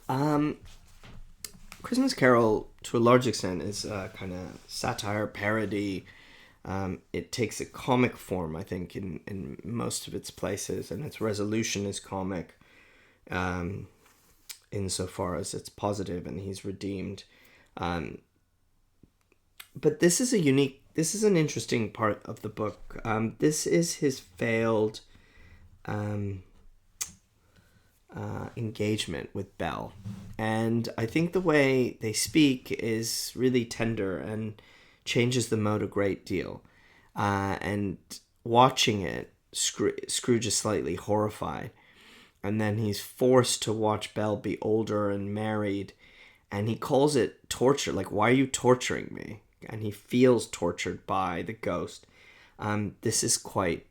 Um, Christmas Carol, to a large extent, is kind of satire, parody. It takes a comic form, I think, in most of its places, and its resolution is comic, um, insofar as it's positive and he's redeemed. Um, but this is an interesting part of the book. This is his failed um, engagement with Belle. And I think the way they speak is really tender and changes the mode a great deal. And watching it, Scrooge is slightly horrified. And then he's forced to watch Belle be older and married. And he calls it torture. Like, why are you torturing me? And he feels tortured by the ghost. This is quite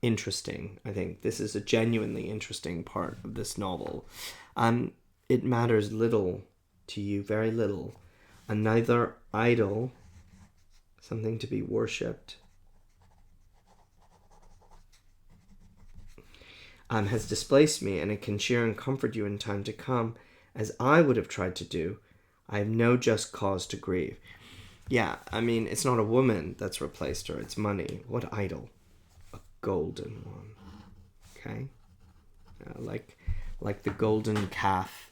interesting. I think this is a genuinely interesting part of this novel. It matters little to you, very little. Another idol, something to be worshipped, has displaced me, and it can cheer and comfort you in time to come, as I would have tried to do. I have no just cause to grieve. Yeah, I mean, it's not a woman that's replaced her, it's money. What idol? A golden one. Okay? Like the golden calf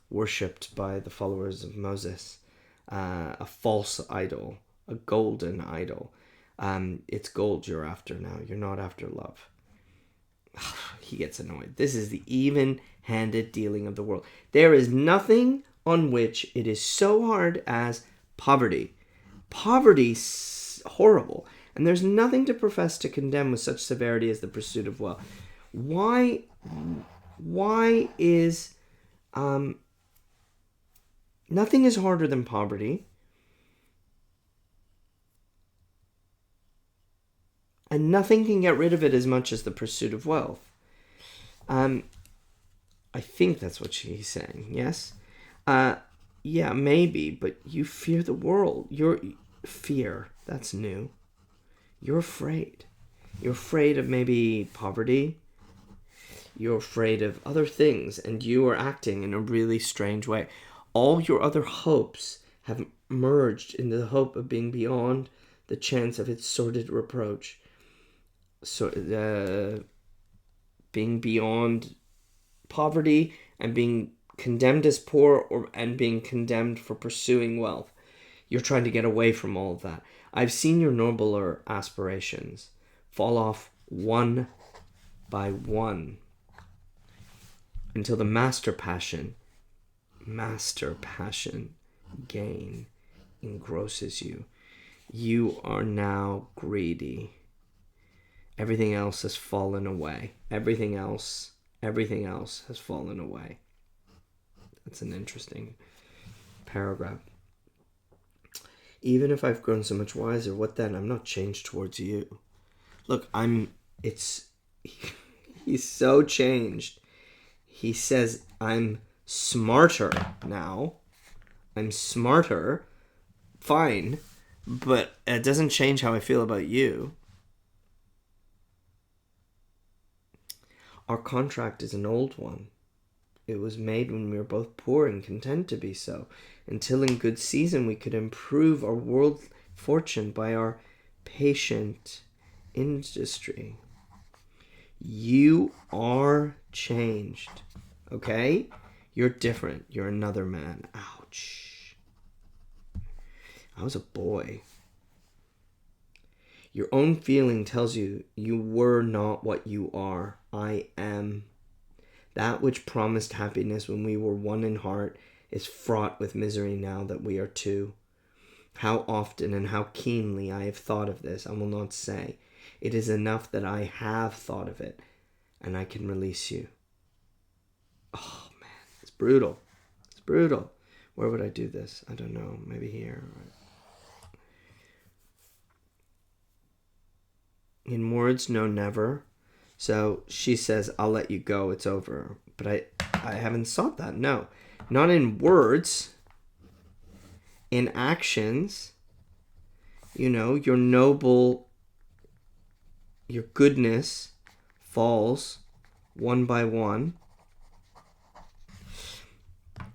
worshipped by the followers of Moses. A false idol, a golden idol. It's gold you're after now. You're not after love. He gets annoyed. This is the even-handed dealing of the world. There is nothing on which it is so hard as poverty. Poverty's horrible, and there's nothing to profess to condemn with such severity as the pursuit of wealth. Why is nothing is harder than poverty, and nothing can get rid of it as much as the pursuit of wealth. I think that's what he's saying. Yes. Yeah, maybe, but you fear the world. You're fear. That's new. You're afraid. You're afraid of maybe poverty. You're afraid of other things, and you are acting in a really strange way. All your other hopes have merged into the hope of being beyond the chance of its sordid reproach. So, being beyond poverty and being condemned as poor, and being condemned for pursuing wealth. You're trying to get away from all of that. I've seen your nobler aspirations fall off one by one until the master passion, gain, engrosses you. You are now greedy. Everything else has fallen away. Everything else has fallen away. That's an interesting paragraph. Even if I've grown so much wiser, what then? I'm not changed towards you. Look, he's so changed. He says, I'm smarter now. I'm smarter. Fine. But it doesn't change how I feel about you. Our contract is an old one. It was made when we were both poor and content to be so, until in good season we could improve our world fortune by our patient industry. You are changed, okay? You're different. You're another man. Ouch. I was a boy. Your own feeling tells you you were not what you are. I am. That which promised happiness when we were one in heart is fraught with misery now that we are two. How often and how keenly I have thought of this, I will not say. It is enough that I have thought of it, and I can release you. Oh, man, it's brutal. It's brutal. Where would I do this? I don't know. Maybe here. In words, no, never. So she says, I'll let you go. It's over. But I haven't sought that. No. Not in words. In actions. You know, your noble, your goodness falls one by one.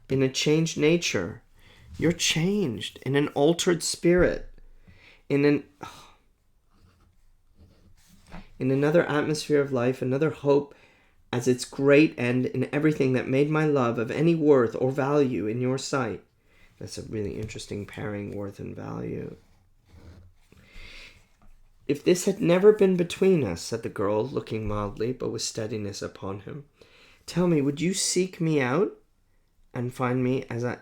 in a changed nature. You're changed in an altered spirit, in another atmosphere of life, another hope as its great end in everything that made my love of any worth or value in your sight. That's a really interesting pairing, worth and value. If this had never been between us, said the girl, looking mildly but with steadiness upon him, tell me, would you seek me out and find me as I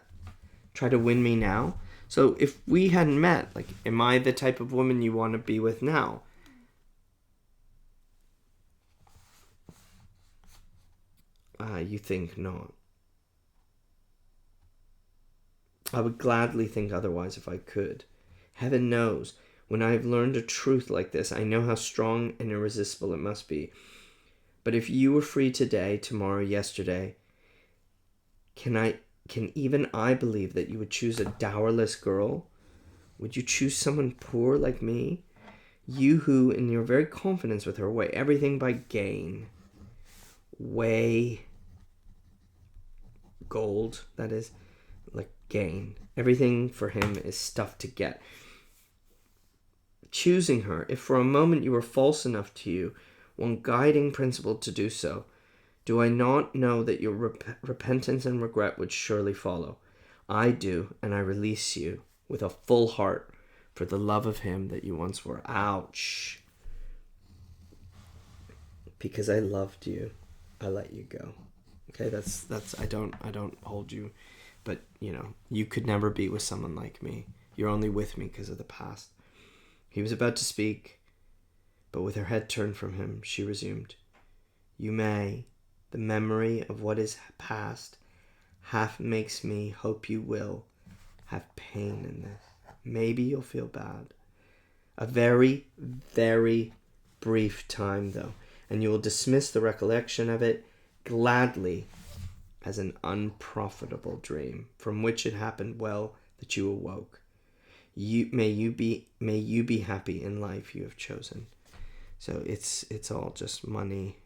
try to win me now? So if we hadn't met, like, am I the type of woman you want to be with now? You think not. I would gladly think otherwise if I could. Heaven knows, when I have learned a truth like this, I know how strong and irresistible it must be. But if you were free today, tomorrow, yesterday, can even I believe that you would choose a dowerless girl? Would you choose someone poor like me? You who, in your very confidence with her, weigh everything by gain. Weigh gold, that is, like gain. Everything for him is stuff to get. Choosing her, if for a moment you were false enough to you, one guiding principle to do so, do I not know that your repentance and regret would surely follow? I do, and I release you with a full heart for the love of him that you once were. Ouch. Because I loved you, I let you go. Okay, that's I don't hold you, but you know, you could never be with someone like me. You're only with me because of the past. He was about to speak, but with her head turned from him, she resumed. You may. The memory of what is past half makes me hope you will have pain in this. Maybe you'll feel bad. A very, very brief time, though, and you will dismiss the recollection of it gladly as an unprofitable dream from which it happened well that you awoke. May you be happy in life you have chosen. So it's all just money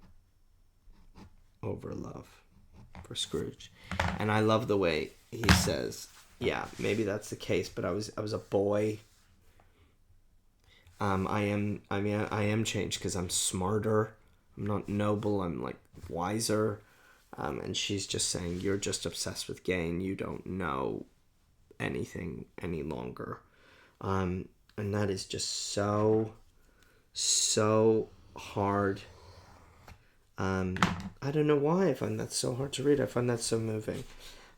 over love for Scrooge. And I love the way he says, yeah, maybe that's the case, but I was a boy. I am changed because I'm smarter. I'm not noble, I'm like wiser. And she's just saying, you're just obsessed with gain. You don't know anything any longer. And that is just so hard. I don't know why I find that so hard to read. I find that so moving.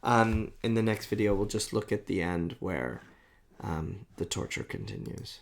In the next video, we'll just look at the end where the torture continues.